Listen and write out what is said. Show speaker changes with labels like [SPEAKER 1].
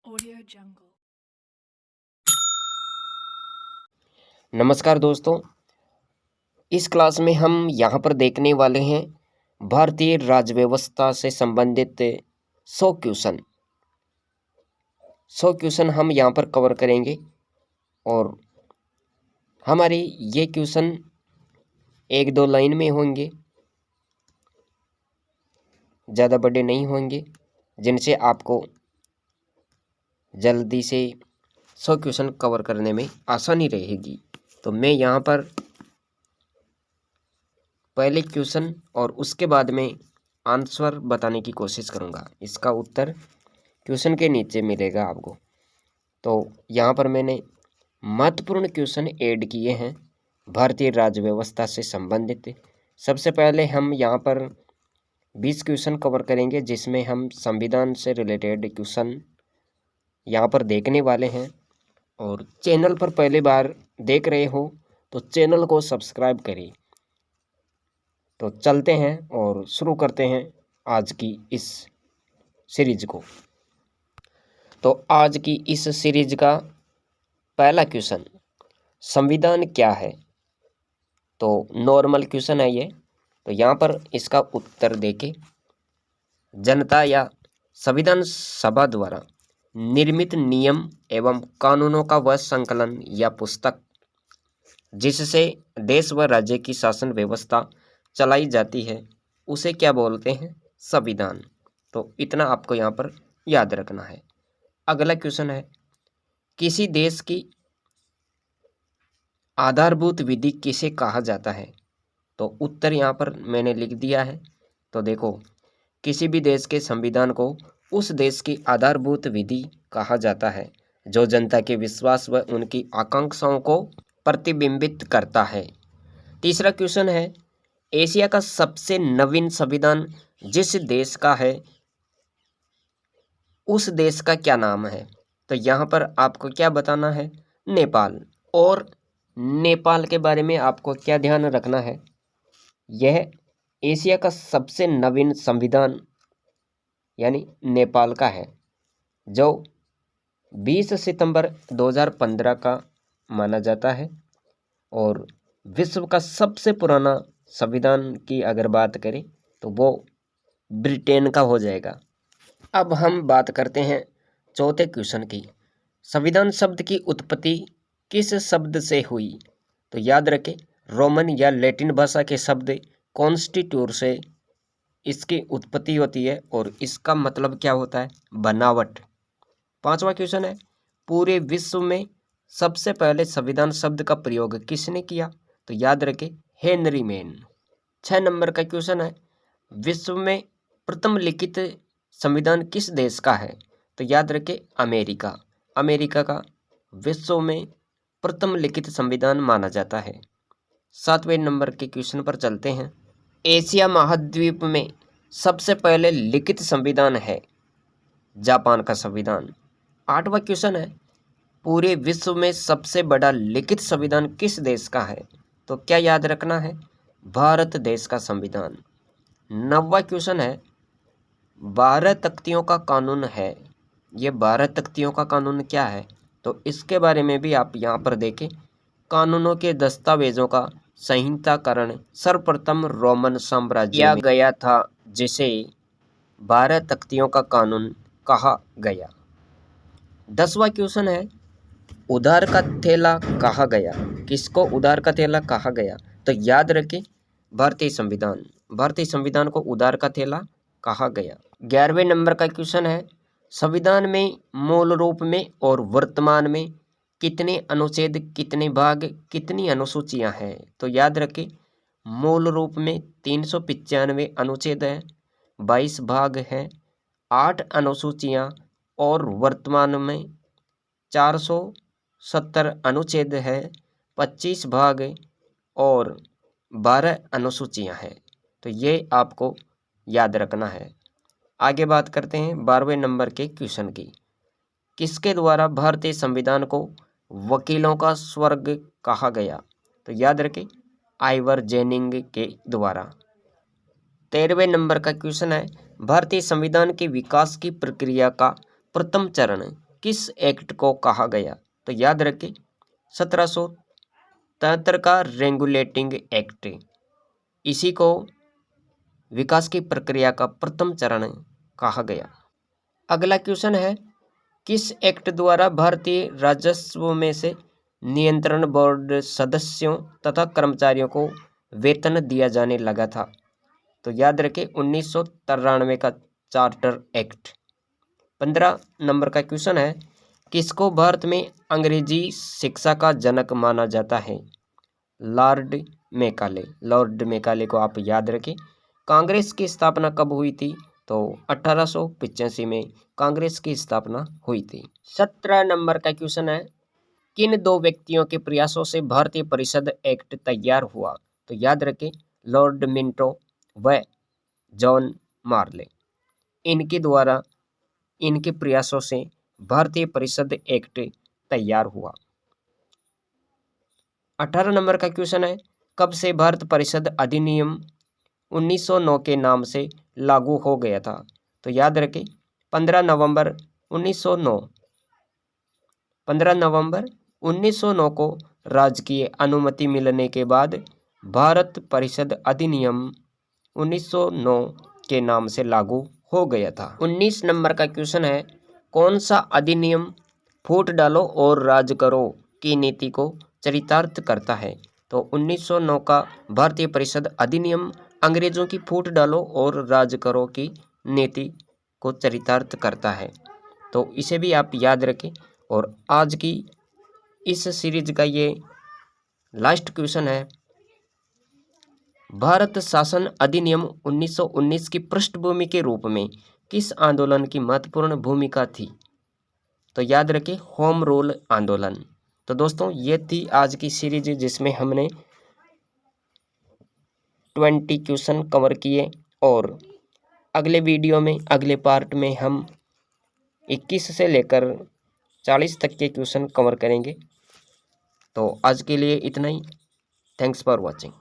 [SPEAKER 1] Audio Jungle।
[SPEAKER 2] नमस्कार दोस्तों, इस क्लास में हम यहाँ पर देखने वाले हैं भारतीय राज्य व्यवस्था से संबंधित 100 क्वेश्चन हम यहाँ पर कवर करेंगे। और हमारे ये क्वेश्चन 1-2 लाइन में होंगे, ज़्यादा बड़े नहीं होंगे, जिनसे आपको जल्दी से 100 क्वेश्चन कवर करने में आसानी रहेगी। तो मैं यहाँ पर पहले क्वेश्चन और उसके बाद में आंसर बताने की कोशिश करूँगा। इसका उत्तर क्वेश्चन के नीचे मिलेगा आपको। तो यहाँ पर मैंने महत्वपूर्ण क्वेश्चन ऐड किए हैं भारतीय राज्य व्यवस्था से संबंधित। सबसे पहले हम यहाँ पर 20 क्वेश्चन कवर करेंगे, जिसमें हम संविधान से रिलेटेड क्वेश्चन यहाँ पर देखने वाले हैं। और चैनल पर पहली बार देख रहे हो तो चैनल को सब्सक्राइब करिए। तो चलते हैं और शुरू करते हैं आज की इस सीरीज को। तो आज की इस सीरीज का पहला क्वेश्चन, संविधान क्या है? तो नॉर्मल क्वेश्चन है ये। तो यहाँ पर इसका उत्तर देके, जनता या संविधान सभा द्वारा निर्मित नियम एवं कानूनों का वह संकलन या पुस्तक जिससे देश व राज्य की शासन व्यवस्था चलाई जाती है, उसे क्या बोलते हैं? संविधान। तो इतना आपको यहाँ पर याद रखना है। अगला क्वेश्चन है, किसी देश की आधारभूत विधि किसे कहा जाता है? तो उत्तर यहाँ पर मैंने लिख दिया है। तो देखो, किसी भी देश के संविधान को उस देश की आधारभूत विधि कहा जाता है जो जनता के विश्वास व उनकी आकांक्षाओं को प्रतिबिंबित करता है। तीसरा क्वेश्चन है, एशिया का सबसे नवीन संविधान जिस देश का है, उस देश का क्या नाम है? तो यहाँ पर आपको क्या बताना है? नेपाल। और नेपाल के बारे में आपको क्या ध्यान रखना है? यह एशिया का सबसे नवीन संविधान यानी नेपाल का है, जो 20 सितंबर 2015 का माना जाता है। और विश्व का सबसे पुराना संविधान की अगर बात करें तो वो ब्रिटेन का हो जाएगा। अब हम बात करते हैं चौथे क्वेश्चन की, संविधान शब्द की उत्पत्ति किस शब्द से हुई? तो याद रखें, रोमन या लैटिन भाषा के शब्द कॉन्स्टिट्यूट से इसकी उत्पत्ति होती है और इसका मतलब क्या होता है? बनावट। पांचवा क्वेश्चन है, पूरे विश्व में सबसे पहले संविधान शब्द का प्रयोग किसने किया? तो याद रखें, हेनरी मैन। 6 नंबर का क्वेश्चन है, विश्व में प्रथम लिखित संविधान किस देश का है? तो याद रखें, अमेरिका। अमेरिका का विश्व में प्रथम लिखित संविधान माना जाता है। 7वें नंबर के क्वेश्चन पर चलते हैं, एशिया महाद्वीप में सबसे पहले लिखित संविधान है जापान का संविधान। 8वां क्वेश्चन है, पूरे विश्व में सबसे बड़ा लिखित संविधान किस देश का है? तो क्या याद रखना है? भारत देश का संविधान। 9वां क्वेश्चन है, 12 तख्तियों का कानून है, ये 12 तख्तियों का कानून क्या है? तो इसके बारे में भी आप यहाँ पर देखें, कानूनों के दस्तावेजों का संहिताकरण सर्वप्रथम रोमन साम्राज्य किया गया था, जिसे 12 तख्तियों का कानून कहा गया। 10वां क्वेश्चन है, उधार का थैला कहा गया, किसको उधार का थैला कहा गया? तो याद रखें, भारतीय संविधान। भारतीय संविधान को उधार का थैला कहा गया। 11वें नंबर का क्वेश्चन है, संविधान में मूल रूप में और वर्तमान में कितने अनुच्छेद, कितने भाग, कितनी अनुसूचियां हैं? तो याद रखें, मूल रूप में 395 अनुच्छेद हैं, 22 भाग हैं, 8 अनुसूचियां, और वर्तमान में 470 अनुच्छेद है, 25 भाग और 12 अनुसूचियां हैं। तो ये आपको याद रखना है। आगे बात करते हैं 12वें नंबर के क्वेश्चन की, किसके द्वारा भारतीय संविधान को वकीलों का स्वर्ग कहा गया? तो याद रखें, आइवर जेनिंग के द्वारा। 13वें नंबर का क्वेश्चन है, भारतीय संविधान के विकास की प्रक्रिया का प्रथम चरण किस एक्ट को कहा गया? तो याद रखें 1773 का रेगुलेटिंग एक्ट। इसी को विकास की प्रक्रिया का प्रथम चरण कहा गया। अगला क्वेश्चन है, किस एक्ट द्वारा भारतीय राजस्व में से नियंत्रण बोर्ड सदस्यों तथा कर्मचारियों को वेतन दिया जाने लगा था? तो याद रखें 1993 का चार्टर एक्ट। 15 नंबर का क्वेश्चन है, किसको भारत में अंग्रेजी शिक्षा का जनक माना जाता है? Lord Macaulay. लॉर्ड मेकाले को आप याद रखें। कांग्रेस की स्थापना कब हुई थी? तो 1885 में कांग्रेस की स्थापना हुई थी। 17 नंबर का क्वेश्चन है, किन दो व्यक्तियों के प्रयासों से भारतीय परिषद एक्ट तैयार हुआ? तो याद रखें लॉर्ड मिंटो व जॉन मार्ले। इनके द्वारा, इनके प्रयासों से भारतीय परिषद एक्ट तैयार हुआ। 18 नंबर का क्वेश्चन है, कब से भारत परिषद अधिनियम 1909 के नाम से लागू हो गया था? तो याद रखें 15 नवंबर 1909। 15 नवंबर 1909 को राजकीय अनुमति मिलने के बाद भारत परिषद अधिनियम 1909 के नाम से लागू हो गया था। 19 नंबर का क्वेश्चन है, कौन सा अधिनियम फूट डालो और राज करो की नीति को चरितार्थ करता है? तो 1909 का भारतीय परिषद अधिनियम अंग्रेजों की फूट डालो और राज करो की नीति को चरितार्थ करता है। तो इसे भी आप याद रखें। और आज की इस सीरीज का ये लास्ट क्वेश्चन है, भारत शासन अधिनियम 1919 की पृष्ठभूमि के रूप में किस आंदोलन की महत्वपूर्ण भूमिका थी? तो याद रखें होम रूल आंदोलन। तो दोस्तों ये थी आज की सीरीज जिसमें हमने 20 क्वेश्चन कवर किए और अगले वीडियो में, अगले पार्ट में हम 21 से लेकर 40 तक के क्वेश्चन कवर करेंगे। तो आज के लिए इतना ही। Thanks for watching.